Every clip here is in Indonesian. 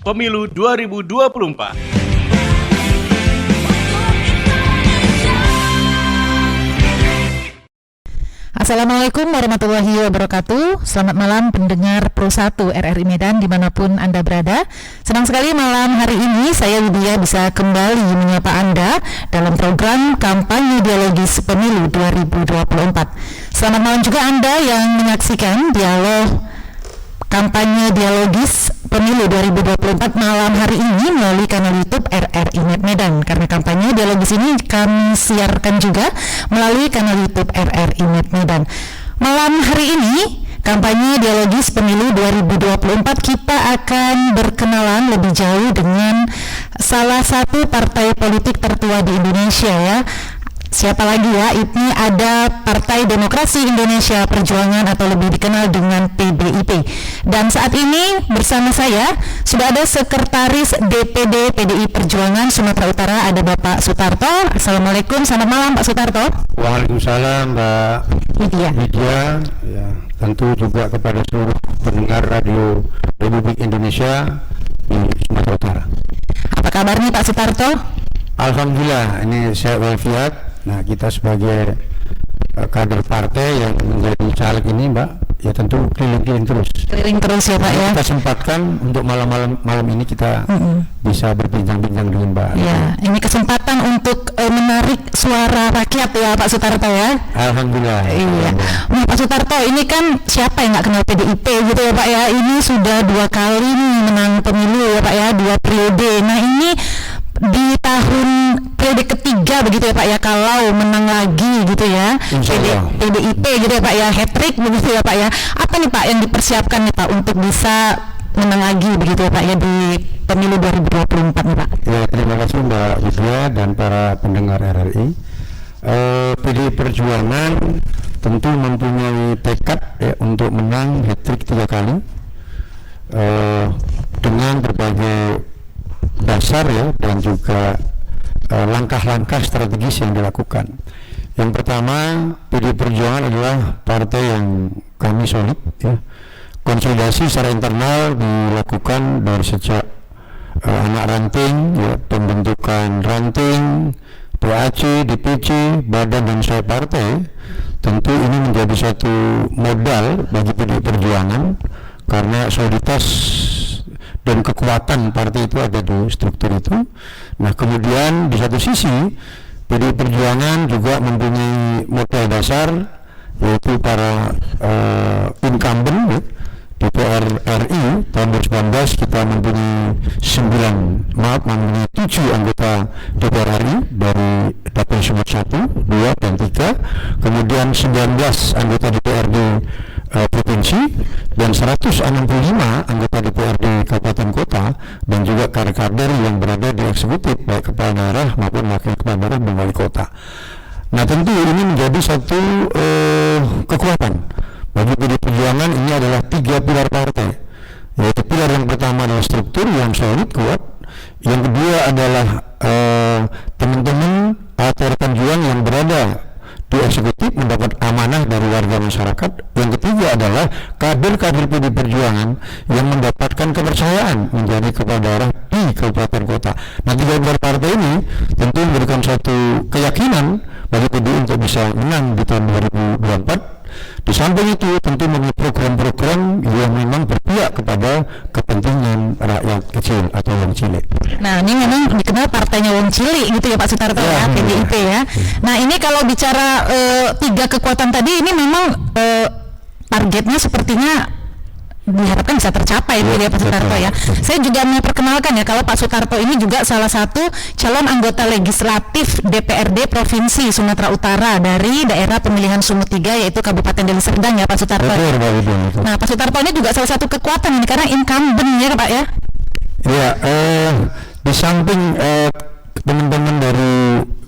Pemilu 2024. Assalamualaikum warahmatullahi wabarakatuh. Selamat malam pendengar Pro 1 RRI Medan dimanapun Anda berada. Senang sekali malam hari ini saya Widya bisa kembali menyapa Anda dalam program kampanye dialogis pemilu 2024. Selamat malam juga Anda yang menyaksikan dialog kampanye dialogis pemilu 2024 malam hari ini melalui kanal YouTube RRI Medan. Karena kampanye dialogis ini kami siarkan juga melalui kanal YouTube RRI Medan. Malam hari ini kampanye dialogis pemilu 2024 kita akan berkenalan lebih jauh dengan salah satu partai politik tertua di Indonesia ya. Siapa lagi ya? Ini ada Partai Demokrasi Indonesia Perjuangan atau lebih dikenal dengan PDIP. Dan saat ini bersama saya sudah ada Sekretaris DPD PDI Perjuangan Sumatera Utara, ada Bapak Sutarto. Assalamualaikum, selamat malam Pak Sutarto. Waalaikumsalam Mbak Widya. Ya, tentu juga kepada seluruh pendengar Radio Republik Indonesia di Sumatera Utara. Apa kabar nih Pak Sutarto? Alhamdulillah, ini saya walafiat. Nah, kita sebagai kader partai yang menjadi caleg ini, Mbak, ya tentu keliling-keliling terus. Keliling terus ya, Pak ya. Kita sempatkan untuk malam ini kita bisa berbincang-bincang dengan Mbak. Ya, ini kesempatan untuk menarik suara rakyat ya, Pak Sutarto ya. Alhamdulillah. Iya. Nah, Pak Sutarto, ini kan siapa yang nggak kenal PDIP gitu ya, Pak ya. Ini sudah 2 kali nih menang pemilu ya, Pak ya, 2 periode. Nah, ini di tahun periode ketiga begitu ya Pak ya, kalau menang lagi gitu ya PDIP gitu ya Pak ya, hat-trick begitu ya Pak ya. Apa nih Pak yang dipersiapkan nih Pak untuk bisa menang lagi begitu ya Pak ya di pemilu 2024 nih Pak? Ya, terima kasih Mbak Widya dan para pendengar RRI. PDI Perjuangan tentu mempunyai tekad ya, untuk menang hat-trick 3 kali dengan berbagai dasar ya dan juga langkah-langkah strategis yang dilakukan. Yang pertama, PDI Perjuangan adalah partai yang kami solid ya. Konsolidasi secara internal dilakukan dari sejak anak ranting ya, pembentukan ranting, PAC, DPC, badan dan sayap partai. Tentu ini menjadi satu modal bagi PDI Perjuangan karena soliditas dan kekuatan partai itu ada di struktur itu. Nah, kemudian di satu sisi PDI Perjuangan juga mempunyai modal dasar yaitu para incumbent ya. DPR RI tahun 2019 kita mempunyai 7 anggota DPR RI dari dapil Sumut 1, 2 dan 3, kemudian 19 anggota DPRD provinsi dan 165 anggota DPRD kabupaten kota dan juga kader-kader yang berada di eksekutif baik kepala daerah maupun wakil kepala daerah dan wali kota. Nah, tentu ini menjadi satu kekuatan bagi PDI Perjuangan. Ini adalah 3 pilar partai, yaitu pilar yang pertama adalah struktur yang solid kuat, yang kedua adalah teman-teman atau rekan juang yang berada di eksekutif mendapat amanah dari warga masyarakat. Yang ketiga adalah kader-kader PDI Perjuangan yang mendapatkan kepercayaan menjadi kepala daerah di kabupaten kota. Nah, 3 pilar partai ini tentu memberikan satu keyakinan bagi PDI untuk bisa menang di tahun 2024. Di samping itu tentu memiliki program-program yang memang berpihak kepada kepentingan rakyat kecil atau wong cilik. Nah, ini memang dikenal partainya wong cilik gitu ya Pak Sutarto ya, PDIP ya. Nah, ini kalau bicara 3 kekuatan tadi ini memang targetnya sepertinya diharapkan bisa tercapai ya Pak Sutarto ya. Saya juga mau perkenalkan ya kalau Pak Sutarto ini juga salah satu calon anggota legislatif DPRD Provinsi Sumatera Utara dari daerah pemilihan Sumut 3 yaitu Kabupaten Deli Serdang ya Pak Sutarto. Nah, Pak Sutarto ini juga salah satu kekuatan ini karena incumbent ya Pak ya. Iya, di samping teman-teman dari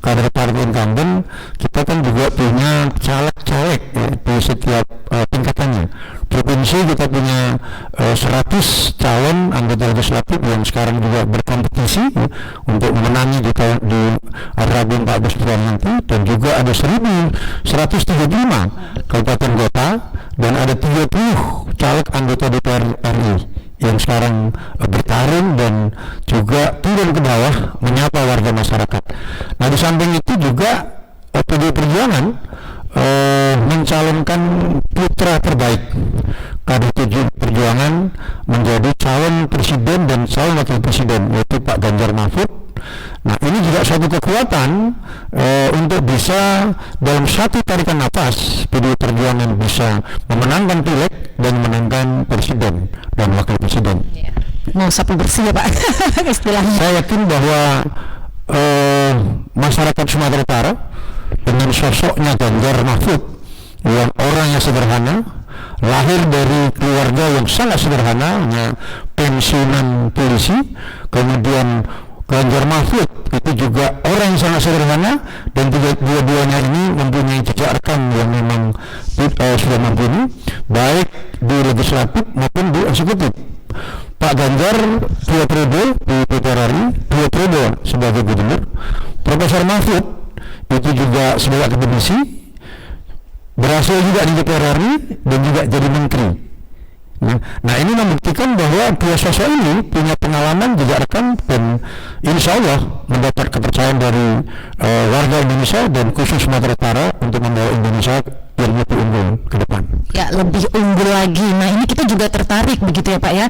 kader partai incumbent, kita kan juga punya caleg-caleg ya, di setiap tingkatannya. Provinsi kita punya 100 calon anggota legislatif yang sekarang juga berkompetisi ya, untuk memenangi di Rabu 14 bulan nanti, dan juga ada 1.135 kabupaten kota dan ada 30 caleg anggota DPR RI yang sekarang bertarung dan putra terbaik kader perjuangan menjadi calon presiden dan calon wakil presiden, yaitu Pak Ganjar Mahfud. Nah, ini juga suatu kekuatan untuk bisa dalam satu tarikan nafas PDI Perjuangan bisa memenangkan pileg dan memenangkan presiden dan wakil presiden. Mau sapu bersih ya Pak istilahnya. Saya yakin bahwa masyarakat Sumatera Utara dengan sosoknya Ganjar Mahfud yang orang yang sederhana, lahir dari keluarga yang sangat sederhana, pensiunan polisi, kemudian Ganjar Mahfud itu juga orang yang sangat sederhana, dan dua-duanya ini mempunyai jejak rekam yang memang sudah mumpuni baik di legislatif maupun di eksekutif. Pak Ganjar 2 periode di DPR RI, 2 periode sebagai gubernur. Profesor Mahfud itu juga sebagai akademisi, berhasil juga di DPR RI dan juga jadi menteri. Nah, ini membuktikan bahwa dua sosok ini punya pengalaman, jejak rekam, dan insya Allah mendapat kepercayaan dari warga Indonesia dan khusus Sumatera Utara untuk membawa Indonesia yang lebih unggul ke depan. Ya, lebih unggul lagi. Nah, ini kita juga tertarik begitu ya Pak ya.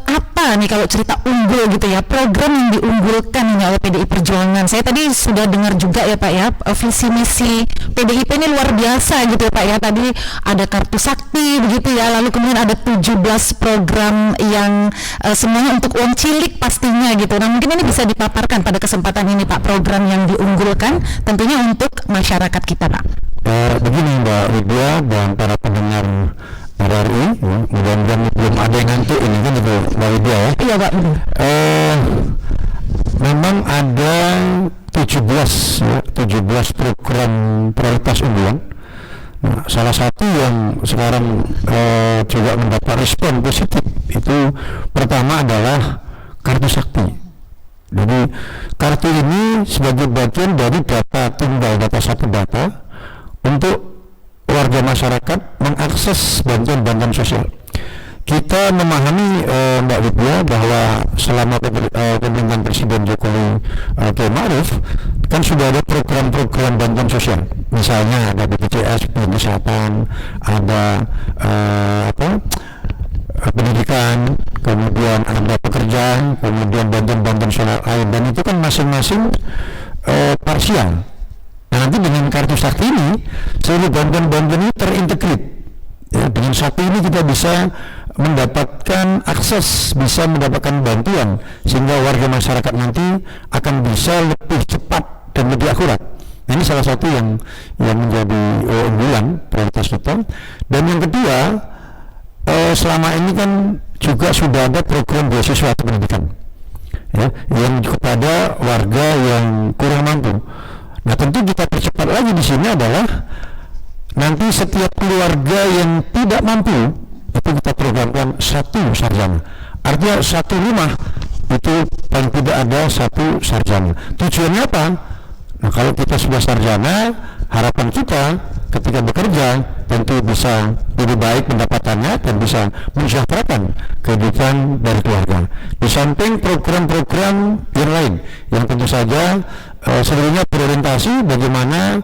Apa nih kalau cerita unggul gitu ya, program yang diunggulkan ini oleh PDI Perjuangan? Saya tadi sudah dengar juga ya Pak ya, visi misi PDIP ini luar biasa gitu ya Pak ya. Tadi ada kartu sakti begitu ya, lalu kemudian ada 17 program yang semuanya untuk uang cilik pastinya gitu. Nah, mungkin ini bisa dipaparkan pada kesempatan ini Pak, program yang diunggulkan tentunya untuk masyarakat kita Pak. Begini Mbak Widya dan para pendengar RRI, mudah-mudahan belum ada yang ngantuk ini kan itu Mbak Widya ya. Iya Pak. Memang ada 17 program prioritas unggulan. Nah, salah satu yang sekarang juga mendapat respon positif itu pertama adalah kartu sakti. Jadi kartu ini sebagai bagian dari data tunggal, data satu data untuk warga masyarakat mengakses bantuan-bantuan sosial. Kita memahami Mbak Widya bahwa selama pemerintahan Presiden Jokowi Ma'ruf kan sudah ada program-program bantuan sosial. Misalnya ada BPJS, kesehatan, ada pendidikan, kemudian ada pekerjaan, kemudian bantuan-bantuan sosial lain, dan itu kan masing-masing parsial. Nah, nanti dengan kartu sakti ini seluruh bantuan-bantuan ini terintegrit ya, dengan satu ini kita bisa mendapatkan akses, bisa mendapatkan bantuan sehingga warga masyarakat nanti akan bisa lebih cepat dan lebih akurat. Nah, ini salah satu yang menjadi unggulan prioritas kita. Dan yang kedua, selama ini kan juga sudah ada program beasiswa pendidikan ya, yang kepada warga yang kurang mampu. Nah, tentu kita percepat lagi di sini adalah nanti setiap keluarga yang tidak mampu itu kita programkan 1 sarjana. Artinya 1 rumah itu paling tidak ada 1 sarjana. Tujuannya apa? Nah, kalau kita sudah sarjana, harapan kita ketika bekerja tentu bisa lebih baik pendapatannya dan bisa mensejahterakan kehidupan dari keluarga. Di samping program-program yang lain yang tentu saja sebenarnya berorientasi bagaimana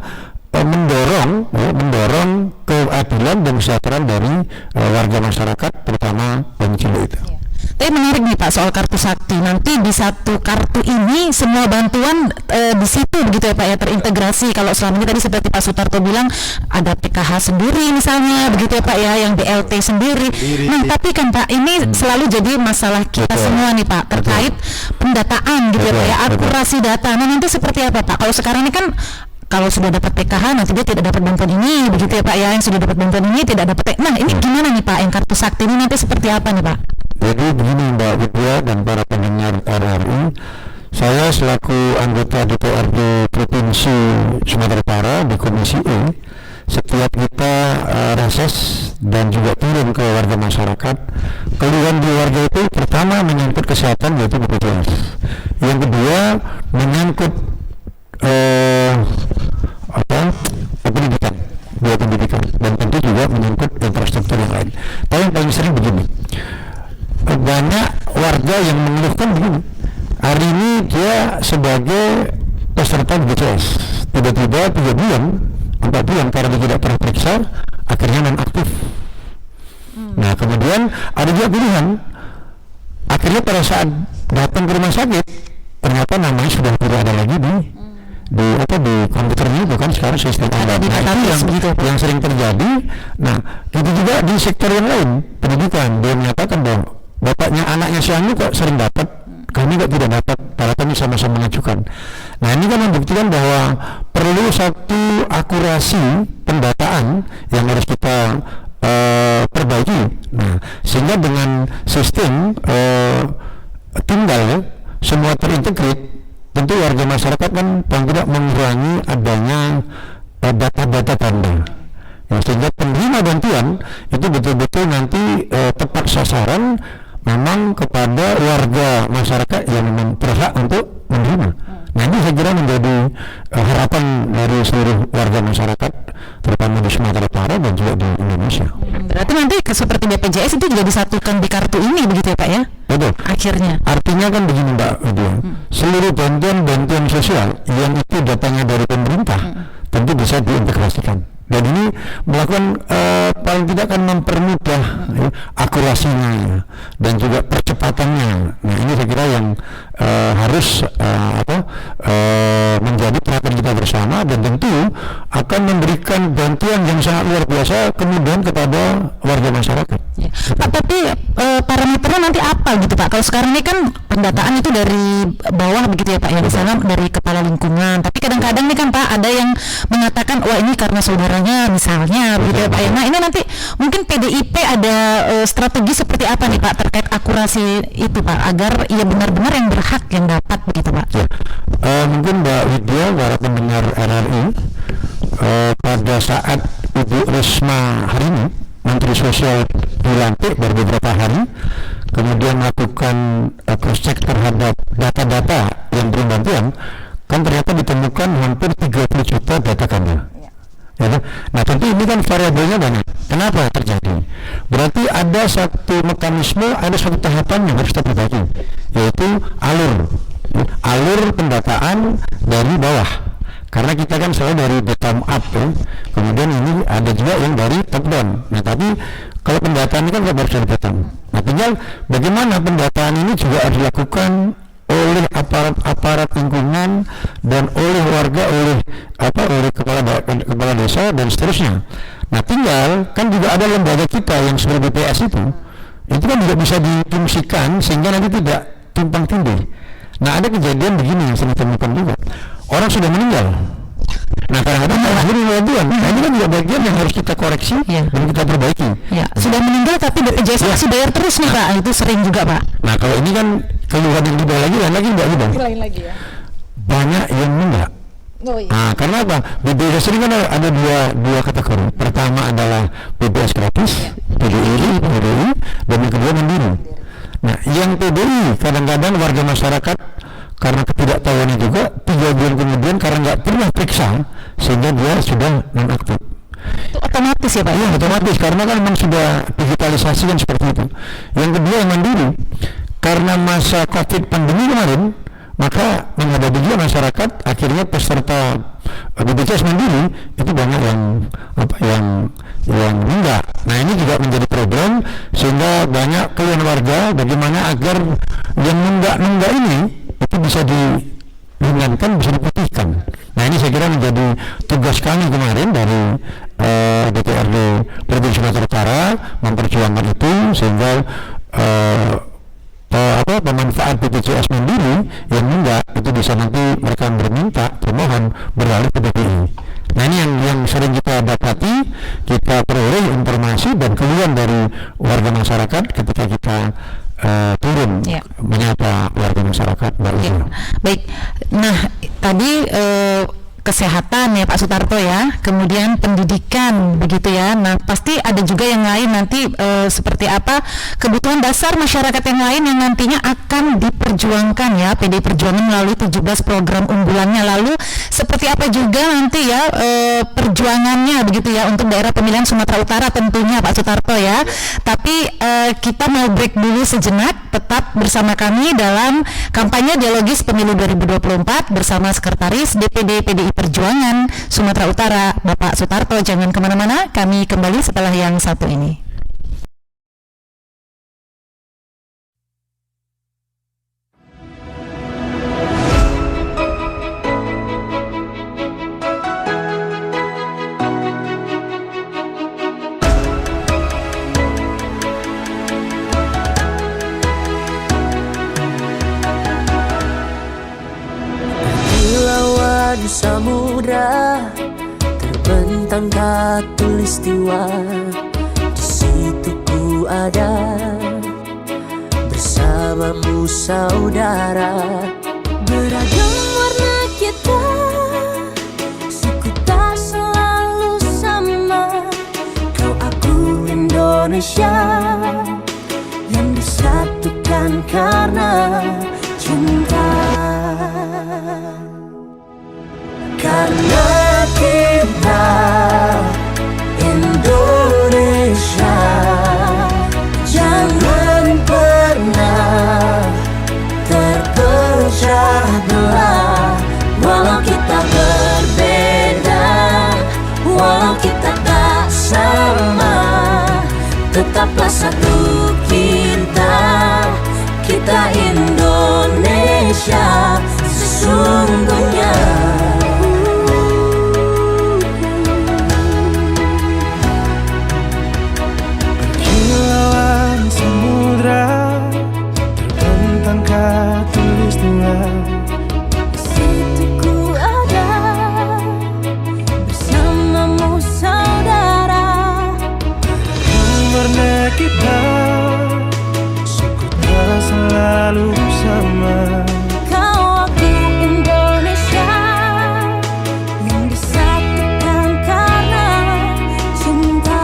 mendorong keadilan dan kesejahteraan dari warga masyarakat, terutama yang cilik itu. Tapi menarik nih Pak soal kartu sakti. Nanti di satu kartu ini semua bantuan di situ begitu ya Pak ya, terintegrasi. Kalau selama ini tadi seperti Pak Sutarto bilang ada PKH sendiri misalnya begitu ya Pak ya, yang BLT sendiri. Nah, tapi kan Pak ini selalu jadi masalah kita semua nih Pak terkait pendataan gitu ya Pak ya, akurasi data. Nah, nanti seperti apa Pak? Kalau sekarang ini kan kalau sudah dapat PKH nanti dia tidak dapat bantuan ini begitu ya Pak ya, yang sudah dapat bantuan ini tidak dapat. Nah, ini gimana nih Pak, yang kartu sakti ini nanti seperti apa nih Pak? Jadi begini Mbak Widya dan para pendengar RRI, saya selaku anggota DPRD Provinsi Sumatera Utara di Komisi E, setiap kita reses dan juga turun ke warga masyarakat, keluhan di warga itu pertama menyangkut kesehatan yaitu BPJS, yang kedua menyangkut pendidikan, biaya pendidikan, dan tentu juga menyangkut infrastruktur yang lain. Tapi yang paling sering begini, banyak warga yang mengeluhkan begini, hari ini dia sebagai peserta BPJS tiba-tiba 3 bulan 4 bulan karena dia tidak pernah periksa akhirnya non-aktif. Nah kemudian ada juga pilihan, akhirnya pada saat datang ke rumah sakit ternyata namanya sudah tidak ada lagi di komputernya itu kan sekarang sistem ada. Nah itu yang sering terjadi. Nah itu juga di sektor yang lain, pendidikan, dia menyatakan bahwa bapaknya anaknya si anu kok sering dapat, kami kok tidak dapat, padahal kami sama-sama mengajukan. Nah ini kan membuktikan bahwa perlu satu akurasi pendataan yang harus kita perbaiki. Nah sehingga dengan sistem tunggal semua terintegrate, tentu warga masyarakat kan paling tidak mengurangi adanya data-data ganda. Ya, sehingga penerima bantuan itu betul-betul nanti tepat sasaran memang kepada warga masyarakat yang memang berhak untuk menerima. Nah ini saya kira menjadi harapan dari seluruh warga masyarakat, terutama di Sumatera Utara dan juga di Indonesia. Berarti nanti seperti BPJS itu juga disatukan di kartu ini begitu ya Pak ya? Betul. Akhirnya. Artinya kan begini Mbak Widya, seluruh bantuan sosial yang itu datangnya dari pemerintah tentu bisa diintegrasikan. Dan ini melakukan paling tidak akan mempermudah akurasinya dan juga percepatannya. Nah ini saya kira yang harus menjadi perhatian kita bersama, dan tentu akan memberikan bantuan yang sangat luar biasa kemudian kepada warga masyarakat. Ya. Pak, tapi parameternya nanti apa gitu Pak? Kalau sekarang ini kan pendataan itu dari bawah begitu ya Pak ya, misalnya dari kepala lingkungan. Tapi kadang-kadang nih kan Pak ada yang mengatakan wah ini karena saudaranya misalnya begitu ya Pak ya. Nah ini nanti mungkin PDIP ada strategi seperti apa nih Pak terkait akurasi itu Pak, agar ia benar-benar yang berhak yang dapat begitu Pak? Ya. Mungkin Mbak Widya, para pendengar RRI, pada saat Ibu Risma hari ini Menteri Sosial dilantik baru beberapa hari, kemudian melakukan cross check terhadap data-data yang beri bantuan, kan ternyata ditemukan hampir 30 juta data ganda. Ya, nah tentu ini kan variabelnya banyak. Kenapa terjadi? Berarti ada satu mekanisme, ada satu tahapan yang harus kita perbaiki, yaitu alur pendataan dari bawah. Karena kita kan selalu dari bottom up ya. Kemudian ini ada juga yang dari top down. Nah tapi kalau pendataan ini kan harus dari bottom. Nah tinggal bagaimana pendataan ini juga harus dilakukan oleh aparat lingkungan dan oleh warga, oleh kepala desa dan seterusnya. Nah tinggal kan juga ada lembaga kita yang sebagai BPS itu kan juga bisa difungsikan sehingga nanti tidak tumpang tindih. Nah ada kejadian begini yang saya temukan juga, orang sudah meninggal. Nah kadang-kadang akhirnya bantuan. Nah ini kan juga bagian yang harus kita koreksi dan kita perbaiki. Ya, sudah meninggal tapi BPJS masih bayar terus nih Pak, itu sering juga Pak. Nah kalau ini kan keluhan yang dibayar lagi lain lagi ya. Banyak yang enggak. Oh, iya. Nah karena apa? BPJS ini kan ada dua kategori. Pertama adalah BPJS gratis, PDI, dan yang kedua mandiri. Nah yang PDI kadang-kadang warga masyarakat karena ketidaktahuannya juga 3 bulan kemudian karena nggak pernah periksa sehingga dia sudah non-aktif. Itu otomatis ya Pak? Iya otomatis, karena kan memang sudah digitalisasi kan seperti itu. Yang kedua yang mandiri, karena masa COVID pandemi kemarin, maka menghadapi juga masyarakat akhirnya peserta BPJS mandiri itu banyak yang enggak. Nah ini juga menjadi problem sehingga banyak keluhan warga bagaimana agar yang nunggak ini itu bisa diringankan, bisa diputihkan. Nah ini saya kira menjadi tugas kami kemarin dari DPRD Provinsi Sumatera Utara memperjuangkan itu sehingga pemanfaat BPJS mandiri yang enggak itu bisa nanti mereka bermohon beralih ke BPI. Nah ini yang sering kita dapati, kita peroleh informasi dan keluhan dari warga masyarakat ketika kita turun menyapa warga masyarakat. Baik. Nah tadi kesehatan ya Pak Sutarto ya, kemudian pendidikan begitu ya. Nah pasti ada juga yang lain nanti seperti apa kebutuhan dasar masyarakat yang lain yang nantinya akan diperjuangkan ya PDI Perjuangan melalui 17 program unggulannya. Lalu seperti apa juga nanti ya perjuangannya begitu ya untuk daerah pemilihan Sumatera Utara tentunya Pak Sutarto ya. Tapi kita mau break dulu sejenak. tetap bersama kami dalam kampanye dialogis pemilu 2024 bersama Sekretaris DPD PDI Perjuangan Sumatera Utara, Bapak Sutarto. Jangan kemana-mana, kami kembali setelah yang satu ini. Di samudra terbentang khatulistiwa, di situ ku ada bersamamu saudara. Beragam warna kita, suku tak selalu sama. Kau aku Indonesia yang disatukan karena cinta. Karena kita Indonesia, jangan pernah terpecah belah. Walau kita berbeda, walau kita tak sama, tetaplah satu kita, kita Indonesia sesungguhnya. Kita suku tak selalu sama. Kau aku Indonesia yang disatukan karena cinta.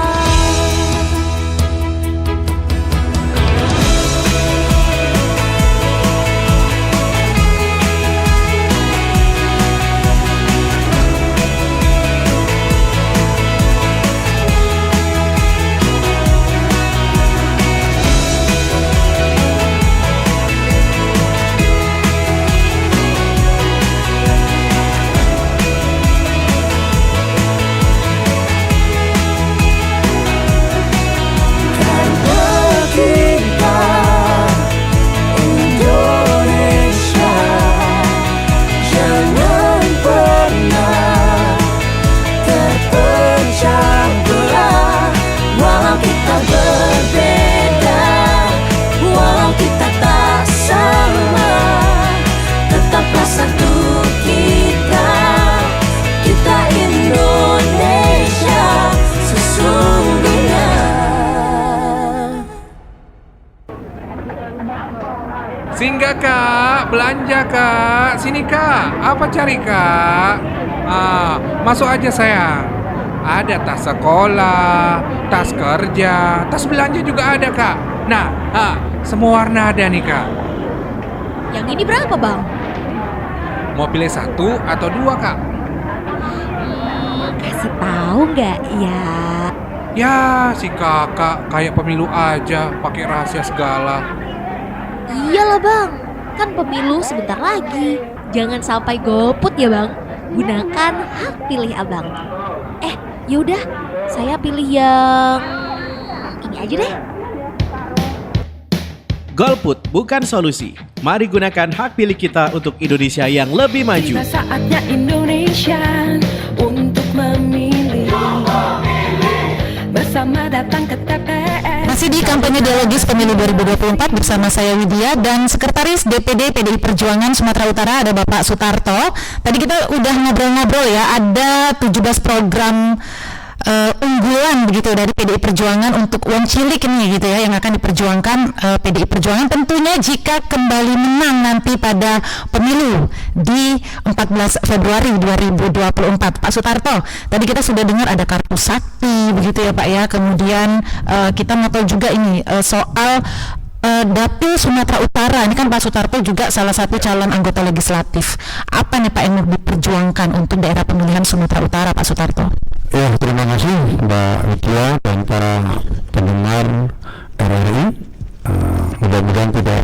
Singgah kak, belanja kak, sini kak, apa cari kak? Masuk aja sayang. Ada tas sekolah, tas kerja, tas belanja juga ada kak. Nah, semua warna ada nih kak. Yang ini berapa bang? Mau pilih 1 atau 2 kak? Kasih tahu nggak ya? Ya si kakak kayak pemilu aja, pakai rahasia segala. Iyalah bang, kan pemilu sebentar lagi. Jangan sampai golput ya bang. Gunakan hak pilih abang. Yaudah, saya pilih yang ini aja deh. Golput bukan solusi. Mari gunakan hak pilih kita untuk Indonesia yang lebih maju. Tiba saatnya Indonesia untuk memilih. Bersama datang ke TPS. Masih di kampanye dialogis pemilu 2024 bersama saya Widya dan Sekretaris DPD PDI Perjuangan Sumatera Utara ada Bapak Sutarto. Tadi kita udah ngobrol-ngobrol ya, ada 17 program unggulan begitu dari PDI Perjuangan untuk uang cilik ini gitu ya, yang akan diperjuangkan PDI Perjuangan tentunya jika kembali menang nanti pada pemilu di 14 Februari 2024. Pak Sutarto, tadi kita sudah dengar ada kartu sakti begitu ya Pak ya, kemudian kita mau tahu juga ini soal Dapil Sumatera Utara. Ini kan Pak Sutarto juga salah satu calon anggota legislatif. Apa nih Pak yang mau diperjuangkan untuk daerah pemilihan Sumatera Utara, Pak Sutarto? Ya, terima kasih Mbak Widya dan para pendengar RRI. Mudah-mudahan tidak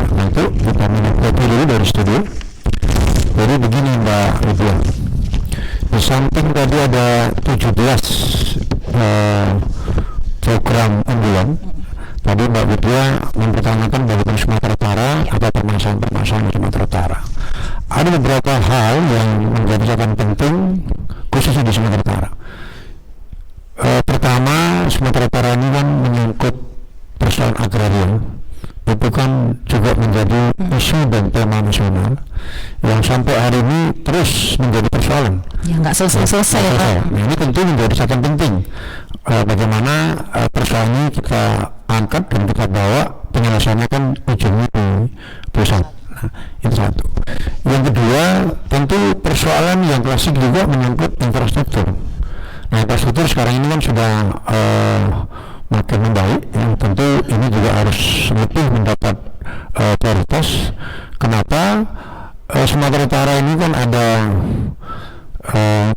ini kan menyangkut persoalan agraria, itu kan juga menjadi isu dan tema nasional yang sampai hari ini terus menjadi persoalan. Ya nggak selesai-selesai ya Pak. Nah, ini tentu menjadi catatan penting bagaimana persoalan ini kita angkat dan kita bawa penyelesaiannya kan ujungnya di pusat. Nah, itu satu. Yang kedua, tentu persoalan yang klasik juga menyangkut infrastruktur. Nah, infrastruktur sekarang ini kan sudah makin membaik, ya. Tentu ini juga harus lebih mendapat prioritas. Kenapa? Sumatera Utara ini kan ada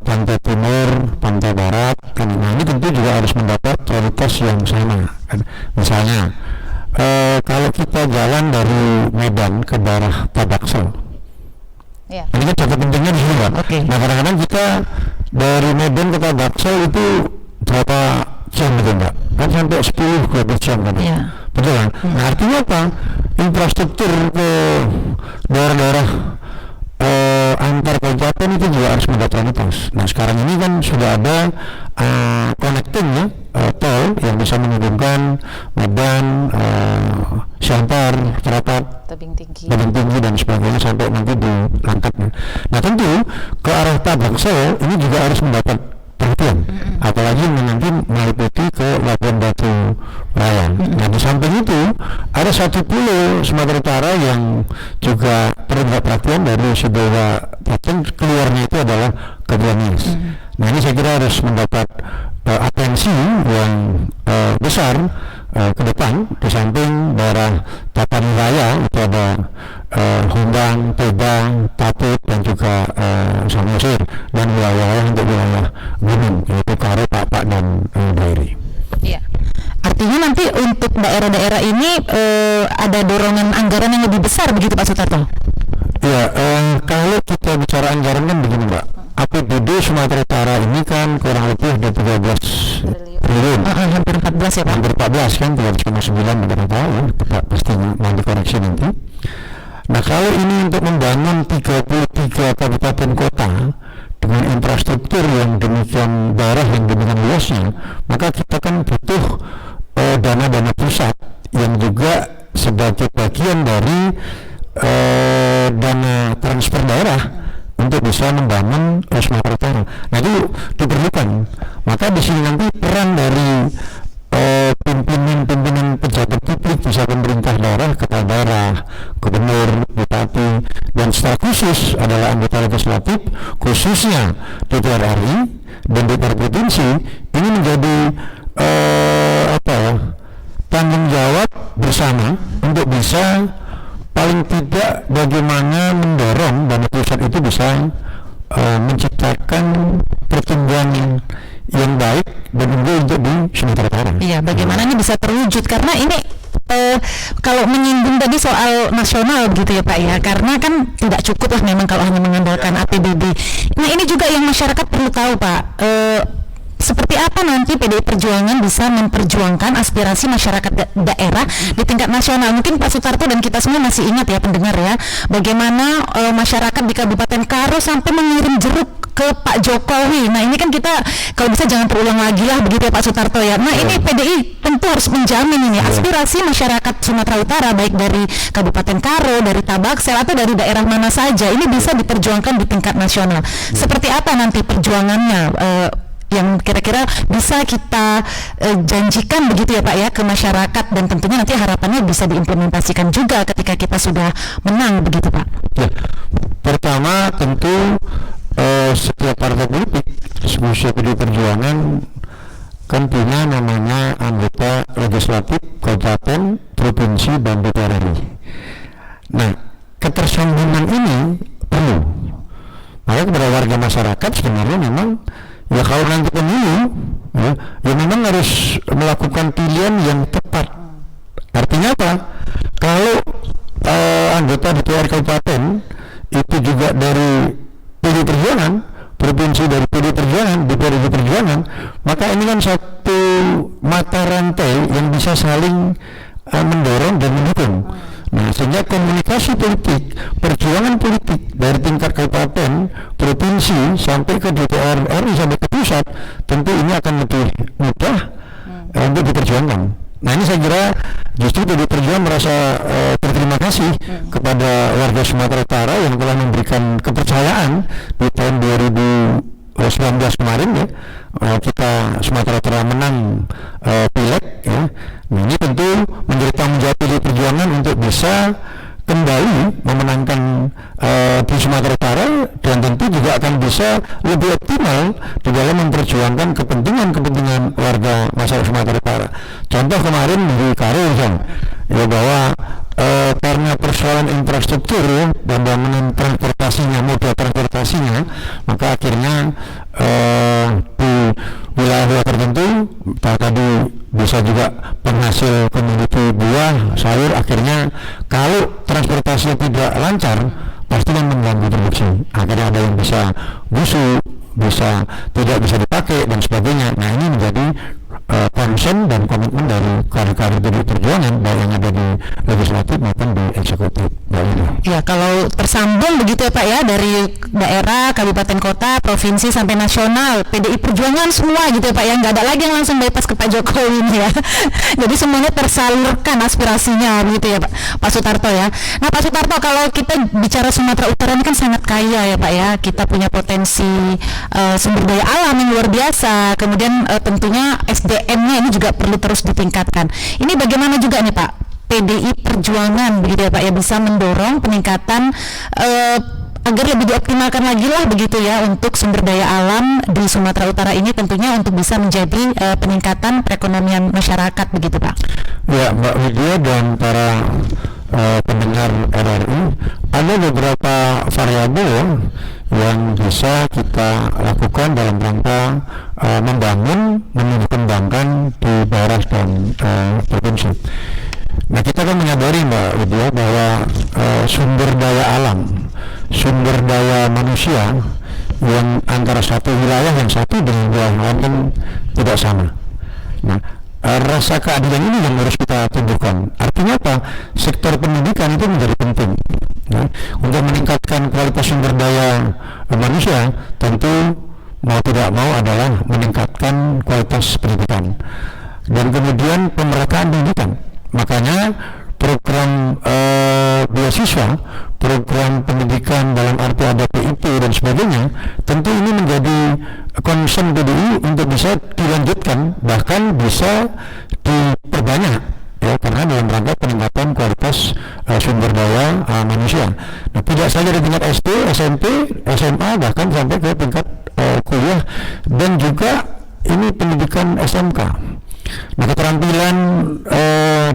pantai timur, pantai barat, kan. Nah, ini tentu juga harus mendapat prioritas yang sama. Kan. Misalnya, kalau kita jalan dari Medan ke daerah Tabaksel, ini kan catatan pentingnya di sini, Pak. Nah, kadang-kadang kita dari Medan ke Tabaksel itu berapa jam gitu, Mbak? Kan sampai 10-12 jam kan? Betul kan? Nah, artinya apa? Infrastruktur ke daerah-daerah antar kabupaten itu juga harus mendapat prioritas. Nah, sekarang ini kan sudah ada connecting ya, tol yang bisa menghubungkan Medan, Siantar, Terapat, Tebing Tinggi dan sebagainya sampai nanti di Langkat. Nah, tentu ke arah Tabaksel ini juga harus mendapat perhatian, apalagi nanti meliputi ke Labuan Batu Raya. Nah, di samping itu ada satu pulau Sumatera Utara yang juga perlu mendapat perhatian dari Sidoa Paten, keluarnya itu adalah Kepulauan Nias. Nah, ini saya kira harus mendapat atensi yang besar ke depan. Di samping daerah Tapanraya itu ada Humbang, Tebang, Taput dan juga Samosir, dan wilayah untuk wilayah gunung yaitu Karo, Papak dan Dairi. Iya. Artinya nanti untuk daerah-daerah ini ada dorongan anggaran yang lebih besar begitu Pak Sutarto? Ya, kalau kita bicara anggaran kan begini, Mbak. APBD Sumatera Utara ini kan kurang lebih ada 13 triliun. Hampir 14 ya Pak? Hampir 14 kan, 13,9 beberapa ya, pasti nanti koreksi nanti. Nah, kalau ini untuk membangun 33 kabupaten kota dengan infrastruktur yang demikian, daerah yang demikian luasnya, maka kita kan butuh dana-dana pusat yang juga sebagai bagian dari dana transfer daerah untuk bisa membangun Sumatera Utara. Nah, itu diperlukan. Maka di sini nanti peran dari pimpinan pejabat publik, bisa pemerintah daerah, kepala daerah, gubernur, bupati, dan secara khusus adalah anggota legislatif, khususnya DPR RI dan DPR provinsi, ini menjadi tanggung jawab bersama untuk bisa paling tidak bagaimana mendorong dana pusat itu bisa menciptakan pertumbuhan yang baik dan unggul untuk di Sumatera Utara. Iya, bagaimana ini bisa terwujud, karena ini kalau menyinggung tadi soal nasional begitu ya Pak ya, karena kan tidak cukup lah memang kalau hanya mengandalkan APBD. Nah, ini juga yang masyarakat perlu tahu Pak, seperti apa nanti PDI Perjuangan bisa memperjuangkan aspirasi masyarakat daerah di tingkat nasional. Mungkin Pak Sutarto dan kita semua masih ingat ya pendengar ya, bagaimana masyarakat di Kabupaten Karo sampai mengirim jeruk ke Pak Jokowi. Nah, ini kan kita kalau bisa jangan terulang lagi lah begitu ya Pak Sutarto ya. Nah, ini PDI tentu harus menjamin ini aspirasi masyarakat Sumatera Utara, baik dari Kabupaten Karo, dari Tabaksel atau dari daerah mana saja, ini bisa diperjuangkan di tingkat nasional. Seperti apa nanti perjuangannya yang kira-kira bisa kita janjikan begitu ya Pak ya ke masyarakat, dan tentunya nanti harapannya bisa diimplementasikan juga ketika kita sudah menang begitu Pak? Ya, pertama tentu setiap partai politik, khususnya PDI Perjuangan, kan punya namanya anggota legislatif kabupaten, provinsi, dan DPR RI. Nah, ketersambungan ini perlu. Maka kepada warga masyarakat sebenarnya memang ya kalau nanti pemilu ya memang harus melakukan pilihan yang tepat. Artinya apa? Kalau anggota DPR kabupaten itu juga dari PDI Perjuangan, provinsi dari PDI Perjuangan, DPR Perjuangan, maka ini kan satu mata rantai yang bisa saling mendorong dan mendukung. Nah, sehingga komunikasi politik, perjuangan politik dari tingkat kabupaten, provinsi sampai ke DPR RI sampai ke pusat, tentu ini akan lebih mudah untuk diperjuangkan. Nah ini saya kira justru PDI Perjuangan merasa berterima kasih kepada warga Sumatera Utara yang telah memberikan kepercayaan di tahun 2019 kemarin ya. Kita Sumatera Utara menang pileg ya. Nah, ini tentu menjadi tanggung jawab PDI Perjuangan untuk bisa kembali memenangkan di Sumatera Utara, dan tentu juga akan bisa lebih optimal di dalam memperjuangkan kepentingan warga masyarakat Sumatera Utara. Contoh kemarin di Karir ya, bahwa karena persoalan infrastruktur ya, dan bangunan transportasinya, moda transportasinya, maka akhirnya di wilayah tertentu tadi bisa juga penghasil komoditi buah, sayur, akhirnya kalau transportasinya tidak lancar pasti kan mengganggu produksi, akhirnya ada yang bisa busuk, bisa tidak bisa dipakai dan sebagainya. Nah ini menjadi concern dan komitmen dari kader-kader PDI Perjuangan baik yang ada di legislatif maupun di eksekutif. Ya, kalau tersambung begitu ya Pak ya, dari daerah, kabupaten kota, provinsi sampai nasional, PDI Perjuangan semua gitu ya Pak ya, nggak ada lagi yang langsung bypass ke Pak Jokowi ya. Jadi semuanya tersalurkan aspirasinya begitu ya Pak Sutarto ya. Nah Pak Sutarto, kalau kita bicara Sumatera Utara ini kan sangat kaya ya Pak ya, kita punya potensi sumber daya alam yang luar biasa, kemudian tentunya SDM-nya ini juga perlu terus ditingkatkan. Ini bagaimana juga nih Pak PDI Perjuangan begitu ya Pak ya, bisa mendorong peningkatan agar lebih dioptimalkan lagi lah begitu ya untuk sumber daya alam di Sumatera Utara ini, tentunya untuk bisa menjadi peningkatan perekonomian masyarakat begitu Pak. Ya Mbak Widya dan para pendengar RRI, ada beberapa variabel yang bisa kita lakukan dalam rangka membangun, mengembangkan di daerah dan provinsi. Nah kita kan menyadari Mbak Widya bahwa sumber daya alam, sumber daya manusia yang antara satu wilayah yang satu dengan wilayah lain kan tidak sama. Nah rasa keadilan ini yang harus kita tumbuhkan. Artinya apa? Sektor pendidikan itu menjadi penting ya, untuk meningkatkan kualitas sumber daya manusia. Tentu mau tidak mau adalah meningkatkan kualitas pendidikan dan kemudian pemerataan pendidikan. Makanya program beasiswa, program pendidikan dalam arti ada PIP dan sebagainya, tentu ini menjadi concern PDI untuk bisa dilanjutkan, bahkan bisa diperbanyak ya, karena dalam rangka peningkatan kualitas sumber daya manusia. Nah, tidak saja di tingkat SD, SMP, SMA, bahkan sampai ke tingkat kuliah dan juga ini pendidikan SMK. Nah keterampilan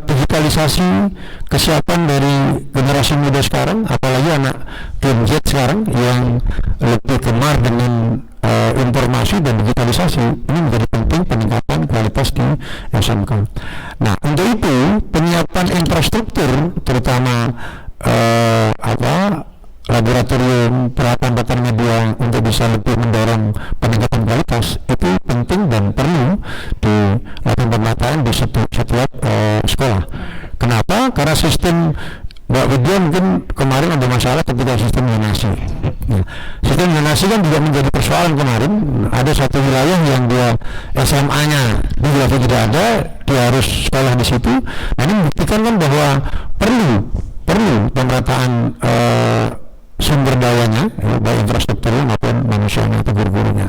digitalisasi, kesiapan dari generasi muda sekarang, apalagi anak Gen Z sekarang yang lebih gemar dengan informasi dan digitalisasi, ini menjadi penting peningkatan kualitas di SMK. Nah untuk itu penyiapan infrastruktur terutama laboratorium, peralatan media untuk bisa lebih mendorong peningkatan kualitas itu penting dan perlu dilakukan pemetaan di setiap sekolah. Kenapa? Karena sistem Mbak Widya mungkin kemarin ada masalah ketika sistem zonasi. Nah, sistem zonasi kan juga menjadi persoalan kemarin. Ada satu wilayah yang dia SMA-nya di wilayah tidak ada, dia harus sekolah di situ. Nah ini membuktikan kan bahwa perlu pemerataan sumber dayanya, baik infrastrukturnya maupun manusianya atau guru-gurunya.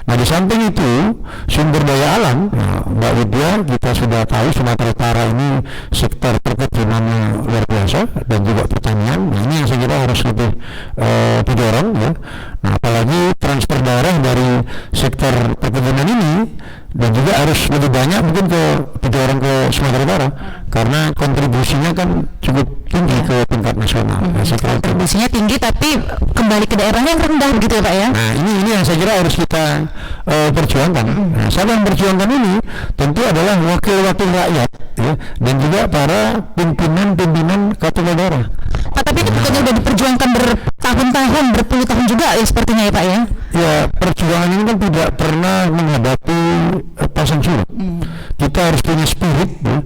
Nah di samping itu sumber daya alam, Mbak Widya, kita sudah tahu Sumatera Utara ini sektor perkebunannya luar biasa dan juga pertanian. Nah ini yang saya kira harus lebih didorong ya. Nah apalagi transfer daerah dari sektor perkebunan ini dan juga harus lebih banyak mungkin didorong ke Sumatera Utara karena kontribusinya kan cukup tinggi ke tingkat nasional. Nah, kontribusinya tinggi tapi kembali ke daerahnya yang rendah begitu ya Pak ya. Nah ini yang saya kira harus kita perjuangkan. Nah siapa yang perjuangkan ini tentu adalah wakil-wakil rakyat ya, dan juga para pimpinan kepala daerah. Pak, tapi itu bukannya udah diperjuangkan bertahun-tahun, berpuluh tahun juga ya sepertinya ya Pak ya? Ya perjuangan ini kan tidak pernah menghadapi pasang surut. Kita harus punya spirit ya.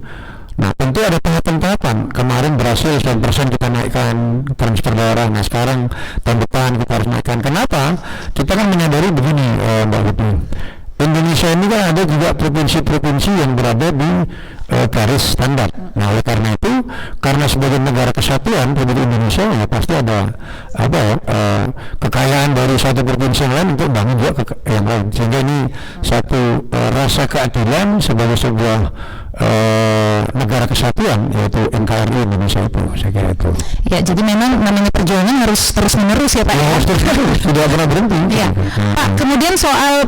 Nah tentu ada tahapan-tahapan. Kemarin berhasil 100% kita naikkan transfer daerah. Nah sekarang tahun depan kita harus naikkan. Kenapa? Kita kan menyadari begini Mbak Widya, Indonesia ini kan ada ada juga provinsi-provinsi yang berada di garis standar. Nah, oleh karena itu, karena sebagai negara kesatuan Republik Indonesia, ya pasti ada kekayaan dari satu provinsi yang lain untuk bangun juga yang lain. Sehingga ini satu rasa keadilan sebagai sebuah negara kesatuan, yaitu NKRI Indonesia itu, saya kira itu. Ya, jadi memang namanya perjuangan harus terus menerus ya Pak. Ya, harus terus menerus, tidak pernah berhenti. Ya. Pak, kemudian soal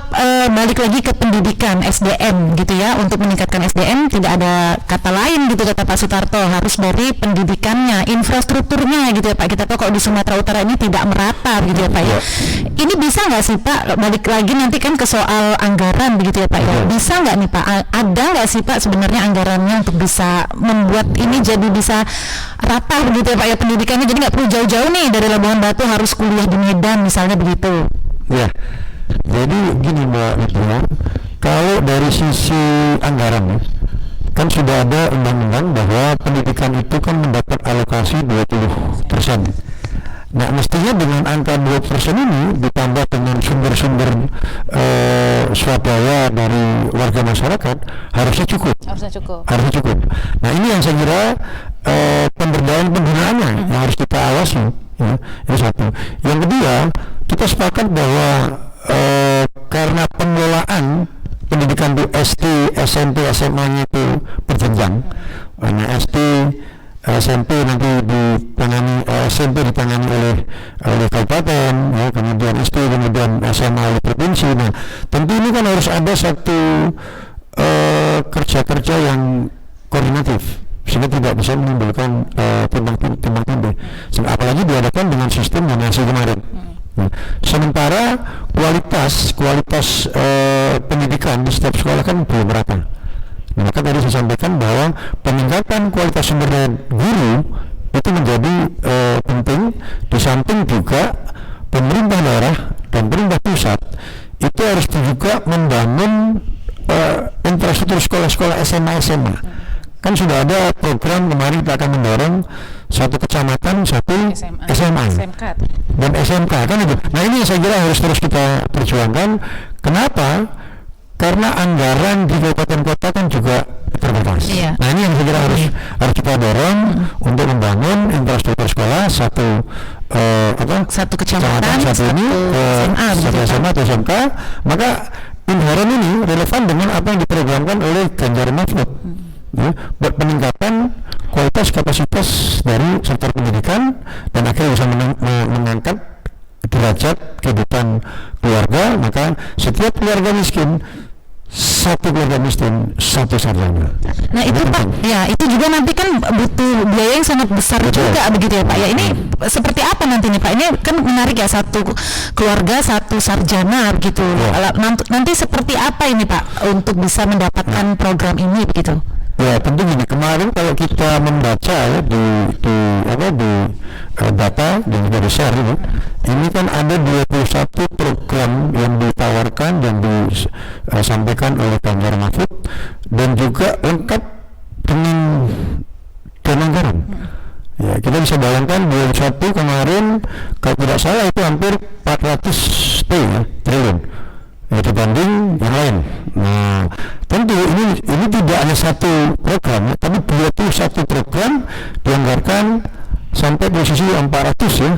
balik lagi ke pendidikan SDM gitu ya, untuk meningkatkan SDM tidak ada kata lain gitu kata Pak Sutarto, harus dari pendidikannya, infrastrukturnya gitu ya Pak. Kita tahu kalau di Sumatera Utara ini tidak merata gitu ya Pak ya. Ini bisa nggak sih Pak, balik lagi nanti kan ke soal anggaran begitu ya Pak ya. Bisa nggak nih Pak, ada nggak sih Pak sebenarnya anggarannya untuk bisa membuat ini jadi bisa rata begitu ya Pak ya pendidikannya, jadi nggak perlu jauh-jauh nih dari Labuhan Batu harus kuliah di Medan misalnya begitu. Ya, jadi gini Mbak Lidya, kalau dari sisi anggaran kan sudah ada undang-undang bahwa pendidikan itu kan mendapat alokasi 20%. Nah, mestinya dengan angka 20% ini ditambah dengan sumber-sumber swadaya dari warga masyarakat harusnya cukup. Harusnya cukup. Nah, ini yang saya kira pemberdayaan penggunaannya yang harus kita awasi. Ya, ini satu. Yang kedua, kita sepakat bahwa karena pengelolaan pendidikan di SD, SMP, SMA-nya itu berjenjang. Nah, SD, SMP nanti ditangani, SMP ditangani oleh kabupaten, ya, kemudian SD, kemudian SMA oleh provinsi. Nah, tentu ini kan harus ada satu kerja-kerja yang koordinatif, sehingga tidak bisa menimbulkan timbang tindih. Apalagi dihadapkan dengan sistem zonasi kemarin. Nah, sementara kualitas pendidikan di setiap sekolah kan belum merata. Nah, maka tadi saya sampaikan bahwa peningkatan kualitas sumber daya guru itu menjadi penting, di samping juga pemerintah daerah dan pemerintah pusat itu harus juga membangun infrastruktur sekolah-sekolah SMA. Kan sudah ada program kemarin kita akan mendorong satu kecamatan satu SMA dan SMK kan itu. Nah, ini saya kira harus terus kita perjuangkan. Kenapa? Karena anggaran di kabupaten kota kan juga terbatas. Iya. Nah, ini yang saya kira harus kita dorong untuk membangun infrastruktur sekolah satu kecamatan satu SMA atau SMK. Maka inherent ini relevan dengan apa yang diprogramkan oleh Ganjar Mahfud. Ya, buat peningkatan kualitas kapasitas dari sektor pendidikan dan akhirnya bisa mengangkat derajat kehidupan keluarga. Maka setiap keluarga miskin, satu keluarga miskin, satu sarjana. Nah, itu Pak, ya itu juga nanti kan butuh biaya yang sangat besar. Betul. Juga begitu ya Pak ya. Ini seperti apa nanti nih Pak? Ini kan menarik ya, satu keluarga satu sarjana begitu. Ya. Nanti seperti apa ini Pak untuk bisa mendapatkan program ini begitu? Ya, tentu gini, kemarin kalau kita membaca ya di data dan juga di share ini kan ada 21 program yang ditawarkan dan disampaikan oleh Ganjar Mahfud dan juga lengkap dengan anggaran. Ya, kita bisa bayangkan 21 kemarin kalau tidak salah itu hampir 400 triliun. Ya, dibanding yang lain. Nah, tentu ini tidak hanya satu program, tapi 21 program dianggarkan sampai posisi 400 ya.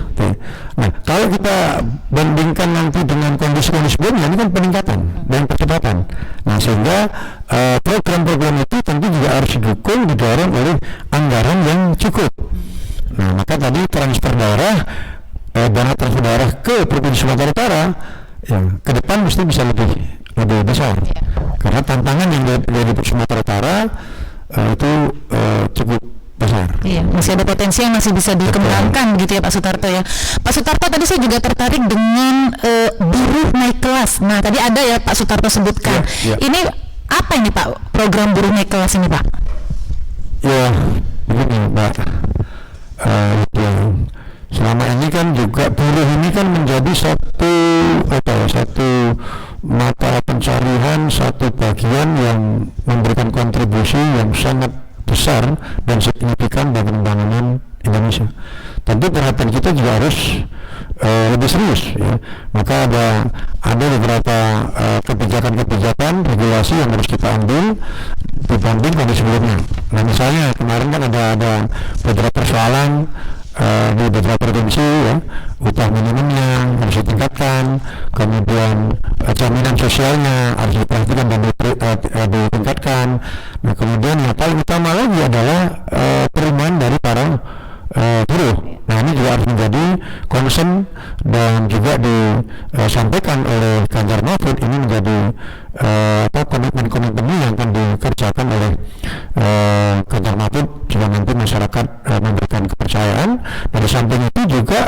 Nah, kalau kita bandingkan nanti dengan kondisi-kondisi sebelumnya, ini kan peningkatan dan percepatan. Nah, sehingga program-program itu tentu juga harus didorong oleh anggaran yang cukup. Nah, maka tadi transfer daerah, dana transfer daerah ke Provinsi Sumatera Utara ya, ke depan mesti bisa lebih besar, karena tantangan yang dari Sumatera Utara itu cukup besar. Iya, masih ada potensi yang masih bisa dikembangkan. Betul. Gitu ya Pak Sutarto ya. Pak Sutarto, tadi saya juga tertarik dengan buruh naik kelas. Nah, tadi ada ya Pak Sutarto sebutkan. Ya. Ini apa ini Pak, program buruh naik kelas ini Pak? Ya, begini Pak. Selama ini kan juga buruh ini kan menjadi satu mata pencarian, satu bagian yang memberikan kontribusi yang sangat besar dan signifikan bagi pembangunan Indonesia. Tentu perhatian kita juga harus lebih serius ya. Maka ada beberapa kebijakan-kebijakan regulasi yang harus kita ambil dibanding kondisi sebelumnya. Nah misalnya kemarin kan ada beberapa persoalan di beberapa provinsi ya, upah minimumnya harus ditingkatkan, kemudian jaminan sosialnya harus diperhatikan dan ditingkatkan. Nah kemudian yang paling utama lagi adalah perumahan dari para buruh. Nah ini juga harus menjadi concern dan juga disampaikan oleh Ganjar Mahfud. Ini menjadi komitmen-komitmen yang akan dikerjakan oleh Ganjar Mahfud jika nanti masyarakat memberikan kepercayaan. Dari samping itu juga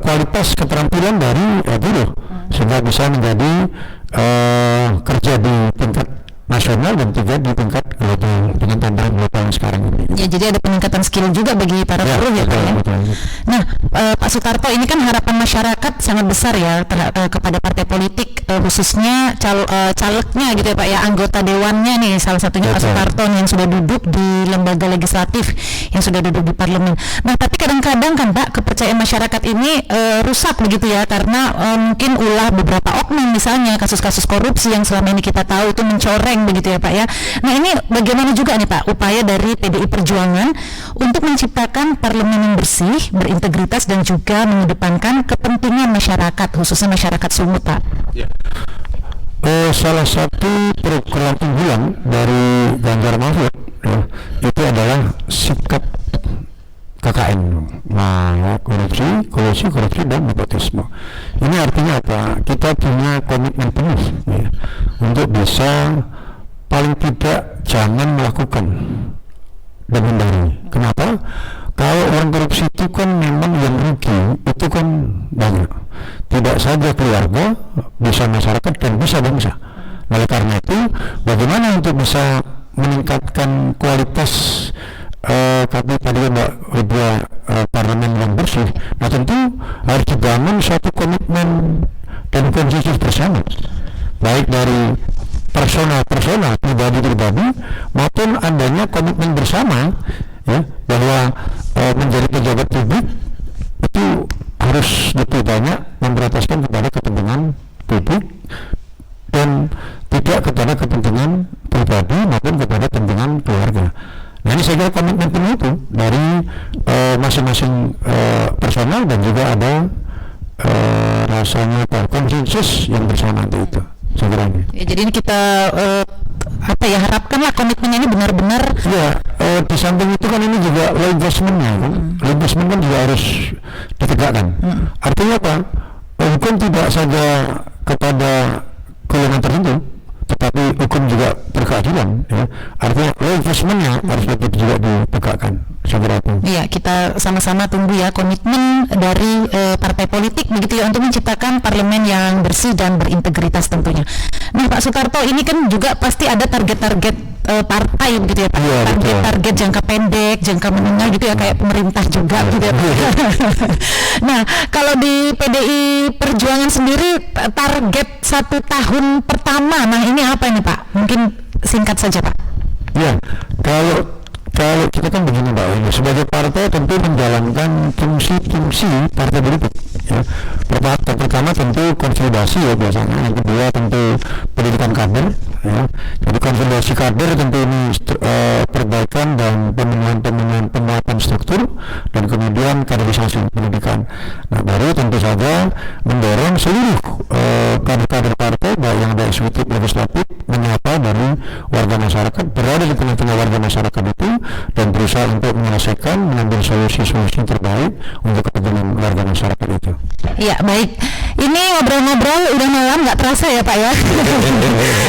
kualitas keterampilan dari buruh sehingga bisa menjadi kerja di tingkat nasional dan juga di tingkat global dengan tantangan global yang sekarang ini. Ya, jadi ada peningkatan skill juga bagi para buruh ya, Pak ya. Nah, Pak Sutarto, ini kan harapan masyarakat sangat besar ya kepada partai politik, khususnya calegnya gitu ya Pak ya, anggota dewannya nih, salah satunya Pak Sutarto nih, yang sudah duduk di lembaga legislatif, yang sudah duduk di parlemen. Nah, tapi kadang-kadang kan Pak, kepercayaan masyarakat ini rusak begitu ya, karena mungkin ulah beberapa oknum misalnya, kasus-kasus korupsi yang selama ini kita tahu itu mencoreng begitu ya Pak ya. Nah ini bagaimana juga nih Pak upaya dari PDI Perjuangan untuk menciptakan parlemen yang bersih, berintegritas dan juga mengedepankan kepentingan masyarakat, khususnya masyarakat Sumut Pak? Ya. Salah satu program unggulan dari Ganjar Mahfud ya, itu adalah sikap KKN, nah korupsi dan nepotisme. Ini artinya apa? Kita punya komitmen penuh ya, untuk bisa paling tidak jangan melakukan dan hindari. Kenapa? Kalau orang korupsi itu kan memang yang rugi itu kan banyak, tidak saja keluarga, bisa masyarakat dan bisa bangsa. Oleh karena itu, bagaimana untuk bisa meningkatkan kualitas tapi tadi Mbak Widya parlemen yang bersih? Nah tentu harus dibangun suatu komitmen dan konsensus bersama, baik dari personal pribadi maupun adanya komitmen bersama ya, bahwa menjadi pejabat publik itu harus lebih banyak memprioritaskan kepada kepentingan publik dan tidak kepada kepentingan pribadi maupun kepada kepentingan keluarga. Nah ini saya kira komitmen penuh itu dari masing-masing personal dan juga ada rasanya konsensus yang bersama itu. Ya, jadi ini kita harapkanlah komitmen ini benar-benar ya. Di samping itu kan ini juga law enforcement-nya kan, law enforcement kan juga harus ditegakkan. Artinya apa? Hukum tidak saja kepada golongan tertentu, tetapi hukum juga berkeadilan ya. Artinya law enforcement-nya harus juga ditegakkan. Iya, kita sama-sama tunggu ya komitmen dari partai politik begitu ya untuk menciptakan parlemen yang bersih dan berintegritas tentunya. Nah Pak Sutarto, ini kan juga pasti ada target-target partai begitu ya Pak, target jangka pendek, jangka menengah gitu ya, kayak pemerintah juga gitu ya Pak. Nah kalau di PDI Perjuangan sendiri target 1 tahun pertama, nah ini apa ini Pak? Mungkin singkat saja Pak. Ya, kalau kita kan begini Mbak, sebagai partai tentu menjalankan fungsi partai politik ya. Pertama tentu konsolidasi ya biasanya, yang kedua tentu pendidikan kader ya. Jadi konsolidasi kader tentu ini perbaikan dan pemuatan struktur dan kemudian kaderisasi pendidikan. Nah baru tentu saja mendorong seluruh kader-kader partai baik yang ada eksekutif legislatif menyapa dari warga masyarakat, berada di tengah-tengah warga masyarakat itu dan berusaha untuk menyelesaikan, mengambil solusi-solusi terbaik untuk kepentingan warga masyarakat itu. Iya baik, ini ngobrol-ngobrol udah malam, nggak terasa ya Pak ya.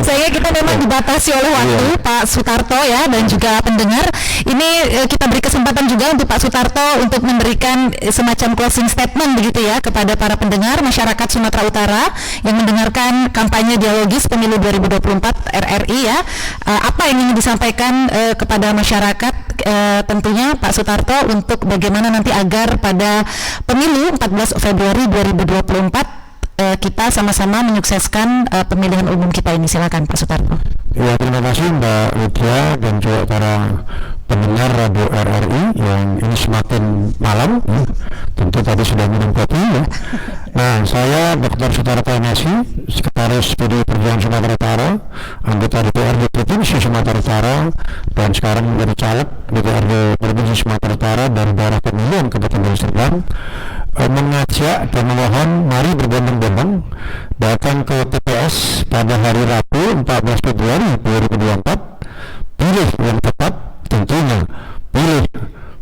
Saya kita memang dibatasi oleh waktu Pak Sutarto ya, dan juga pendengar. Ini kita beri kesempatan juga untuk Pak Sutarto untuk memberikan semacam closing statement begitu ya kepada para pendengar masyarakat Sumatera Utara yang mendengarkan kampanye dialogis pemilu 2024 RRI ya. Apa yang ingin disampaikan kepada masyarakat tentunya Pak Sutarto untuk bagaimana nanti agar pada pemilu 14 Februari 2024 kita sama-sama menyukseskan pemilihan umum kita ini. Silakan Pak Sutarto. Ya terima kasih Mbak Widya dan juga para pendengar Radio RRI yang ini semakin malam, tentu tadi sudah minum kopi ya. Nah, saya Dr. Sutarto Nasi, Sekretaris PDI Perjuangan Sumatera Utara, anggota DPRD Provinsi Sumatera Utara, dan sekarang menjadi caleg DPRD Provinsi Sumatera Utara dari daerah pemilihan Kabupaten Deli Serdang, mengajak dan memohon mari berbondong-bondong datang ke TPS pada hari Rabu 14 Februari 2024, pilih yang tepat, tentunya pilih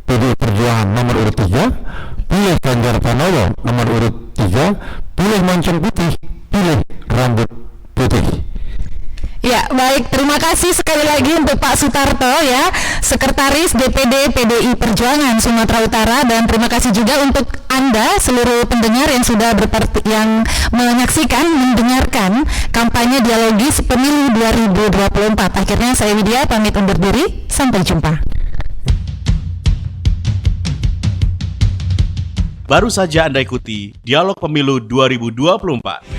PDI Perjuangan nomor urut 3, pilih Ganjar Pranowo nomor urut 3, pilih mancung putih, pilih rambut putih. Ya, baik. Terima kasih sekali lagi untuk Pak Sutarto ya, Sekretaris DPD PDI Perjuangan Sumatera Utara, dan terima kasih juga untuk Anda seluruh pendengar yang sudah yang menyaksikan, mendengarkan kampanye dialogis pemilu 2024. Akhirnya saya Widya pamit undur diri. Sampai jumpa. Baru saja Anda ikuti Dialog Pemilu 2024.